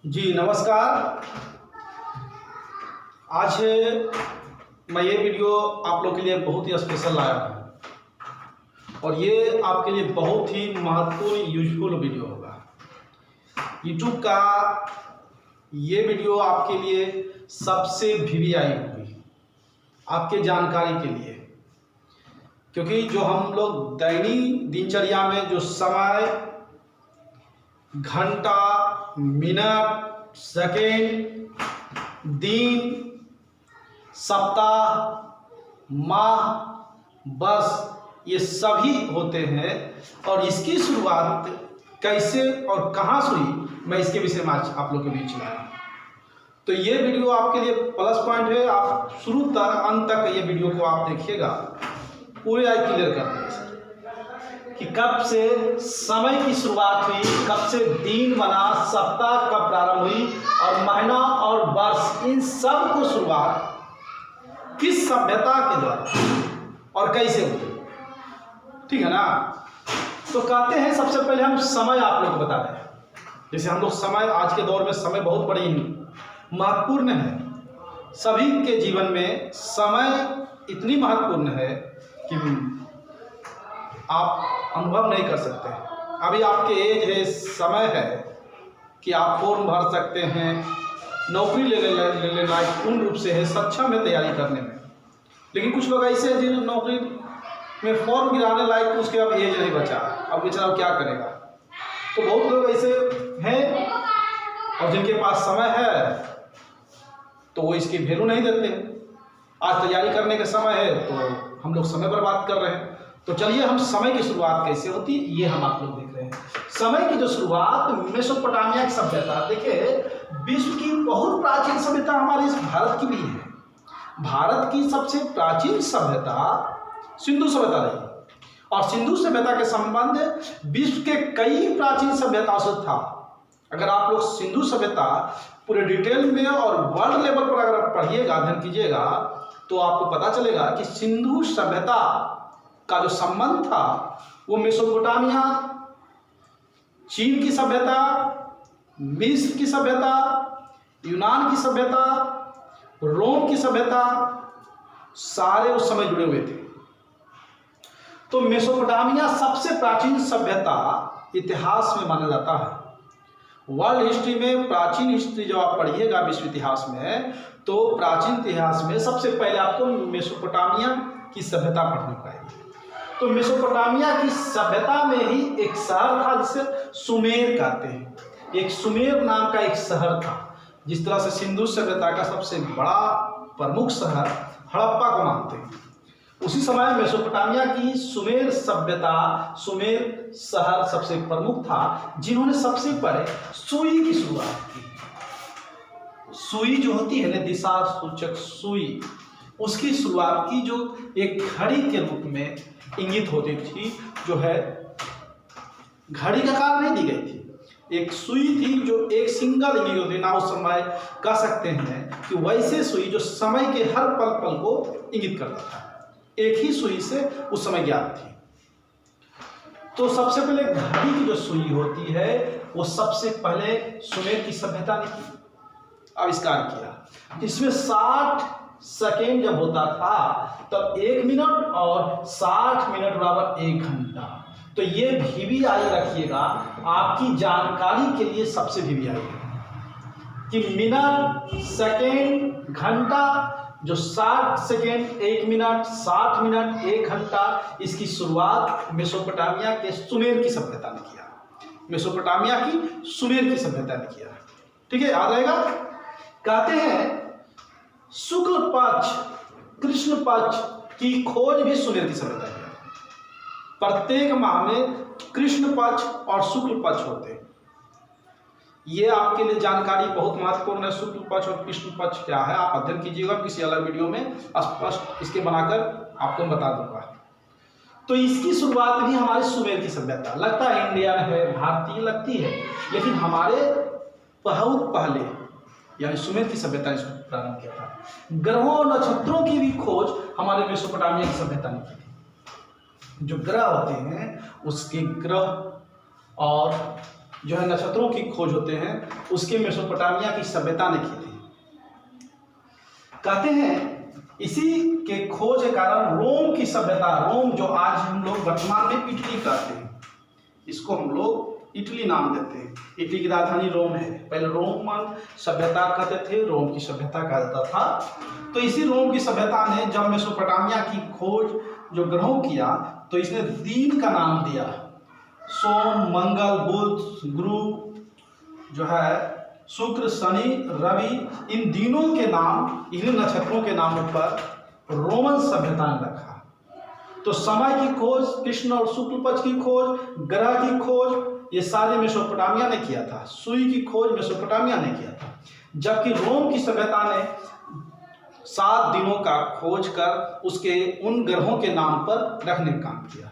जी नमस्कार। आज मैं ये वीडियो आप लोग के लिए बहुत ही स्पेशल लाया हूँ और ये आपके लिए बहुत ही महत्वपूर्ण यूजफुल वीडियो होगा। यूट्यूब का ये वीडियो आपके लिए सबसे वीवीआई होगी, आपके जानकारी के लिए, क्योंकि जो हम लोग दैनिक दिनचर्या में जो समय, घंटा, मिनट, सेकेंड, दिन, सप्ताह, माह, वर्ष, ये सभी होते हैं और इसकी शुरुआत कैसे और कहाँ से हुई, मैं इसके विषय में आज आप लोग के बीच में आया। तो ये वीडियो आपके लिए प्लस पॉइंट है। आप शुरू तक अंत तक ये वीडियो को आप देखिएगा, पूरे आई क्लियर कर देंगे कि कब से समय की शुरुआत हुई, कब से दिन बना, सप्ताह कब प्रारंभ हुई और महीना और वर्ष, इन सब को शुरुआत किस सभ्यता के द्वारा और कैसे हुई। ठीक है ना। तो कहते हैं सबसे पहले हम समय आप लोग को बता रहे हैं। जैसे हम लोग समय, आज के दौर में समय बहुत बड़ी महत्वपूर्ण है। सभी के जीवन में समय इतनी महत्वपूर्ण है कि आप अनुभव नहीं कर सकते। अभी आपके एज है, समय है कि आप फॉर्म भर सकते हैं, नौकरी लेने लायक पूर्ण रूप से है, सक्षम है तैयारी करने में। लेकिन कुछ लोग ऐसे हैं जिन नौकरी में फॉर्म गिराने लायक, तो उसके अब एज नहीं बचा, अब बेचारा क्या करेगा। तो बहुत लोग ऐसे हैं और जिनके पास समय है तो वो इसकी वैल्यू नहीं देते। आज तैयारी करने का समय है तो हम लोग समय बर्बाद कर रहे हैं। तो चलिए हम समय की शुरुआत कैसे होती ये हम आप लोग देख रहे हैं। समय की जो शुरुआत मेसोपोटामिया की सभ्यता, देखिए विश्व की बहुत प्राचीन सभ्यता हमारे इस भारत की भी है। भारत की सबसे प्राचीन सभ्यता सिंधु सभ्यता रही और सिंधु सभ्यता के संबंध विश्व के कई प्राचीन सभ्यताओं से था। अगर आप लोग सिंधु सभ्यता पूरे डिटेल में और वर्ल्ड लेवल पर अगर पढ़िएगा, अध्ययन कीजिएगा, तो आपको पता चलेगा कि सिंधु सभ्यता का जो संबंध था वो मेसोपोटामिया, चीन की सभ्यता, मिस्र की सभ्यता, यूनान की सभ्यता, रोम की सभ्यता, सारे उस समय जुड़े हुए थे। तो मेसोपोटामिया सबसे प्राचीन सभ्यता इतिहास में माना जाता है। वर्ल्ड हिस्ट्री में प्राचीन हिस्ट्री जब आप पढ़िएगा विश्व इतिहास में, तो प्राचीन इतिहास में सबसे पहले आपको मेसोपोटामिया की सभ्यता पढ़नी पड़ेगी। तो मेसोपोटामिया की सभ्यता में ही एक शहर था जिसे सुमेर कहते हैं। एक सुमेर नाम का एक शहर था। जिस तरह से सिंधु सभ्यता का सबसे बड़ा प्रमुख शहर हड़प्पा को मानते हैं, उसी समय मेसोपोटामिया की सुमेर सभ्यता, सुमेर शहर सबसे प्रमुख था, जिन्होंने सबसे पहले सुई की शुरुआत की। सुई जो होती है ना, दिशा सूचक सुई, उसकी शुरुआत की, जो एक घड़ी के रूप में इंगित होती थी, जो है घड़ी का आकार नहीं दी गई थी, एक सुई थी जो एक सिंगल इंगित होती ना। उस समय कह सकते हैं कि वैसे सुई जो समय के हर पल पल को इंगित करता था, एक ही सुई से उस समय ज्ञात थी। तो सबसे पहले घड़ी की जो सुई होती है वो सबसे पहले सुमेर की सभ्यता ने आविष्कार किया। इसमें 60 सेकेंड जब होता था तब 1 मिनट और 60 मिनट बराबर 1 घंटा। तो ये वीवीआई रखिएगा, आपकी जानकारी के लिए सबसे वीवीआई है कि मिनट, सेकेंड, घंटा, जो 60 सेकेंड, 1 मिनट, 60 मिनट, 1 घंटा, इसकी शुरुआत मेसोपोटामिया के सुमेर की सभ्यता ने किया। मेसोपोटामिया की सुमेर की सभ्यता ने किया। ठीक है, याद रहेगा। कहते हैं शुक्ल पक्ष, कृष्ण पक्ष की खोज भी सुमेर की सभ्यता की। प्रत्येक माह में कृष्ण पक्ष और शुक्ल पक्ष होते हैं। ये आपके लिए जानकारी बहुत महत्वपूर्ण है। शुक्ल पक्ष और कृष्ण पक्ष क्या है आप अध्ययन कीजिएगा, किसी अलग वीडियो में स्पष्ट इसके बनाकर आपको बता दूंगा। तो इसकी शुरुआत भी हमारे सुमेर की सभ्यता, लगता है इंडियन है, भारतीय लगती है, लेकिन हमारे बहुत पहले यानी सुमेर की सभ्यता ने प्रारंभ किया था। ग्रहों और नक्षत्रों की भी खोज हमारे मेसोपोटामिया की सभ्यता ने की थी। जो ग्रह होते हैं उसके ग्रह और जो है नक्षत्रों की खोज होते हैं उसके मेसोपोटामिया की सभ्यता ने की थी। कहते हैं इसी के खोज के कारण रोम की सभ्यता, रोम जो आज हम लोग वर्तमान में इटली कहते हैं, इसको हम लोग इटली नाम देते हैं। इटली की राजधानी रोम है। पहले रोमन सभ्यता कहते थे, रोम की सभ्यता कहा जाता था। तो इसी रोम की सभ्यता ने जब मेसोपोटामिया की खोज जो ग्रहों किया तो इसने दिन का नाम दिया। सोम, मंगल, बुध, गुरु जो है, शुक्र, शनि, रवि, इन दिनों के नाम, इन नक्षत्रों के नामों पर रोमन सभ्यता ने रखा। तो समय की खोज, कृष्ण और शुक्ल पक्ष की खोज, ग्रह की खोज, ये सारे मेसोपोटामिया ने किया था। सुई की खोज मेसोपोटामिया ने किया था। जबकि रोम की सभ्यता ने 7 दिनों का खोज कर उसके उन ग्रहों के नाम पर रखने का काम किया।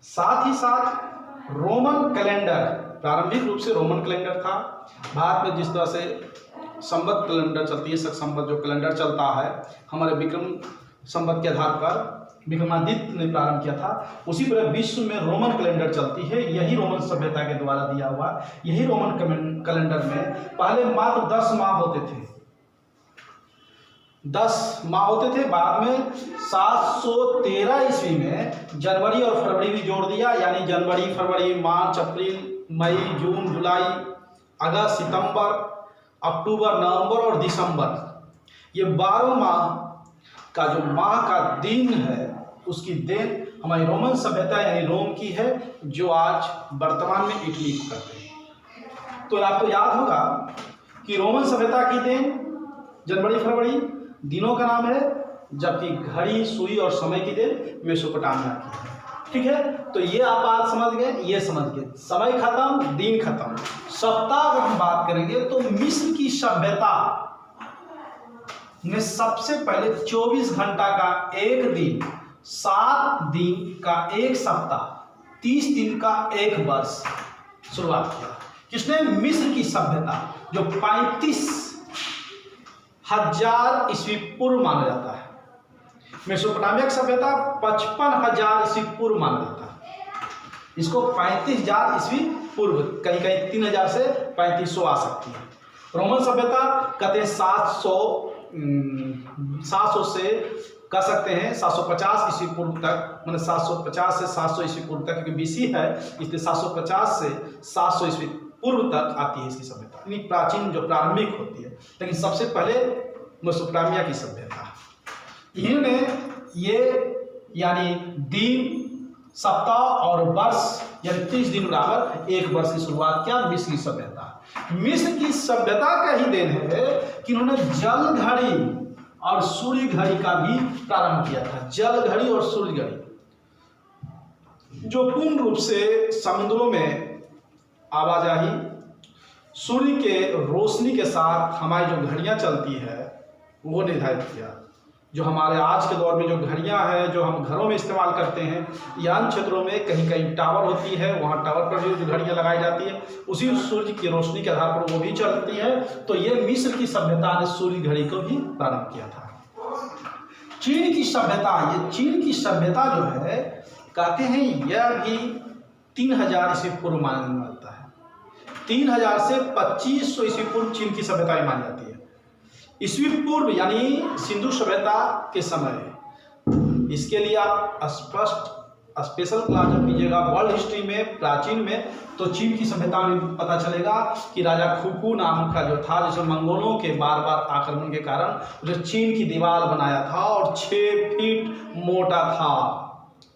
साथ ही साथ रोमन कैलेंडर, प्रारंभिक रूप से रोमन कैलेंडर था। भारत में जिस तरह से संवत कैलेंडर चलती है, संवत जो कैलेंडर चलता है हमारे विक्रम संवत के आधार पर विक्रमादित्य ने प्रारंभ किया था, उसी तरह विश्व में रोमन कैलेंडर चलती है। यही रोमन सभ्यता के द्वारा दिया हुआ। यही रोमन कैलेंडर में पहले मात्र 10 माह होते थे, 10 माह होते थे। बाद में 713 ईस्वी में जनवरी और फरवरी भी जोड़ दिया, यानी जनवरी, फरवरी, मार्च, अप्रैल, मई, जून, जुलाई, अगस्त, सितंबर, अक्टूबर, नवंबर और दिसंबर, ये 12 माह का जो माह का दिन है उसकी देन हमारी रोमन सभ्यता यानी रोम की है, जो आज वर्तमान में इटली को करते हैं। तो आपको याद होगा कि रोमन सभ्यता की देन जनवरी, फरवरी दिनों का नाम है, जबकि घड़ी, सुई और समय की देन मेसोपोटामिया की है। ठीक है, तो ये आप बात समझ गए, ये समझ गए। समय खत्म, दिन खत्म। सप्ताह अगर हम बात करेंगे तो मिस्र की सभ्यता में सबसे पहले 24 घंटा का एक दिन, 7 दिन का एक सप्ताह, 30 दिन का एक वर्ष शुरुआत किया। किसने? मिस्र की सभ्यता, जो 35,000 ईस्वी पूर्व माना जाता है। मेसोपोटामिया की सभ्यता 55,000 ईस्वी पूर्व माना जाता है। इसको 35,000 ईस्वी पूर्व, कहीं कहीं 3,000 से 3500 आ सकती है। रोमन सभ्यता कहते हैं 700 से कह सकते हैं 750 ईस्वी पूर्व तक, मतलब 750 से 700 ईस्वी पूर्व तक, क्योंकि बीसी है इसलिए 750 से 700 ईस्वी पूर्व तक आती है इसकी सभ्यता, यानी प्राचीन जो प्रारंभिक होती है। लेकिन सबसे पहले मेसोपोटामिया की सभ्यता, इन्होंने ये यानी दिन, सप्ताह और वर्ष यानी 30 दिन बराबर एक वर्ष की शुरुआत किया मिस्र की सभ्यता। मिस्र की सभ्यता का ही देन है कि उन्होंने जल घड़ी और सूर्य घड़ी का भी प्रारंभ किया था। जल घड़ी और सूर्य घड़ी जो पूर्ण रूप से समुद्रों में आवाजाही, सूर्य के रोशनी के साथ हमारी जो घड़ियां चलती है वो निर्धारित किया। जो हमारे आज के दौर में जो घड़ियां हैं जो हम घरों में इस्तेमाल करते हैं, यान क्षेत्रों में कहीं कहीं टावर होती है, वहाँ टावर पर भी जो घड़ियां लगाई जाती है उसी सूर्य की रोशनी के आधार पर वो भी चलती है। तो ये मिस्र की सभ्यता ने सूर्य घड़ी को भी प्रारंभ किया था। चीन की सभ्यता, ये चीन की सभ्यता जो है कहते हैं यह भी 3000 ईस्वी पूर्व माना जाता है। 3000 से 2500 ईस्वी पूर्व चीन की सभ्यता मानी जाती है। ईस्वी पूर्व यानी सिंधु सभ्यता के समय, इसके लिए आप स्पेशल क्लास जब कीजिएगा वर्ल्ड हिस्ट्री में, प्राचीन में, तो चीन की सभ्यता में पता चलेगा कि राजा खुफू नाम का जो था, जिसे मंगोलों के बार बार आक्रमण के कारण जो चीन की दीवार बनाया था और 6 फीट मोटा था।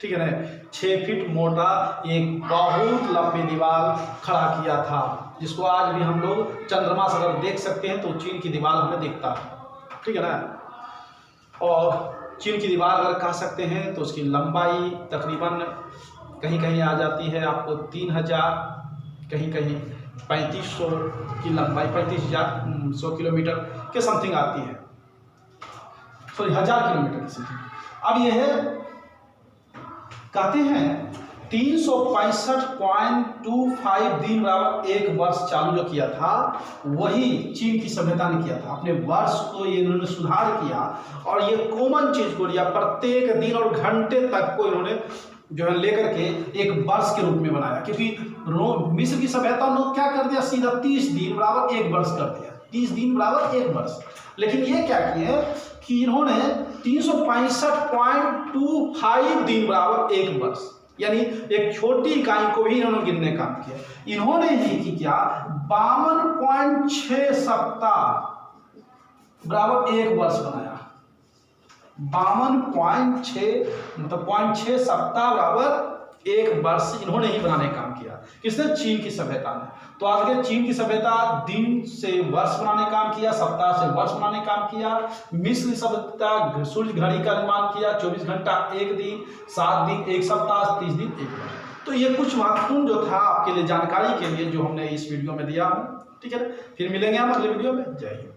ठीक है ना, 6 फीट मोटा एक बहुत लंबी दीवार खड़ा किया था, जिसको आज भी हम लोग चंद्रमा से अगर देख सकते हैं तो चीन की दीवार हमें दिखता है। ठीक है ना, और चीन की दीवार अगर कह सकते हैं तो उसकी लंबाई तकरीबन कहीं कहीं आ जाती है आपको 3000, कहीं कहीं 3500 की लंबाई, 35,100 किलोमीटर के समथिंग आती है, सॉरी 1000 किलोमीटर की समथिंग। अब यह है कहते हैं 365.25 दिन बराबर एक वर्ष चालू जो किया था वही चीन की सभ्यता ने किया था। अपने वर्ष को ये इन्होंने सुधार किया और ये कॉमन चीज को लिया, प्रत्येक दिन और घंटे तक को इन्होंने जो है लेकर के एक वर्ष के रूप में बनाया। क्योंकि मिस्र की सभ्यता ने क्या कर दिया, सीधा 30 दिन बराबर 1 वर्ष कर दिया, 30 दिन बराबर 1 वर्ष। लेकिन ये क्या किए कि इन्होंने 365.25 दिन बराबर 1 वर्ष, यानी एक छोटी इकाई को भी इन्होंने गिनने का काम किया। इन्होंने ही कि क्या 52.6 सप्ताह बराबर 1 वर्ष बनाया। 52.6 मतलब 0.6 सप्ताह बराबर 1 वर्ष इन्होंने ही बनाने का काम किया। किसने? चीन की सभ्यता ने। तो आज के चीन की सभ्यता दिन से वर्ष बनाने का काम किया, सप्ताह से वर्ष बनाने का काम किया। मिस्र की सभ्यता सूर्य घड़ी का निर्माण किया, 24 घंटा 1 दिन, 7 दिन 1 सप्ताह, 30 दिन 1 वर्ष। तो ये कुछ महत्वपूर्ण जो था आपके लिए जानकारी के लिए जो हमने इस वीडियो में दिया हूँ। ठीक है, फिर मिलेंगे हम अगले वीडियो में। जय हिंद।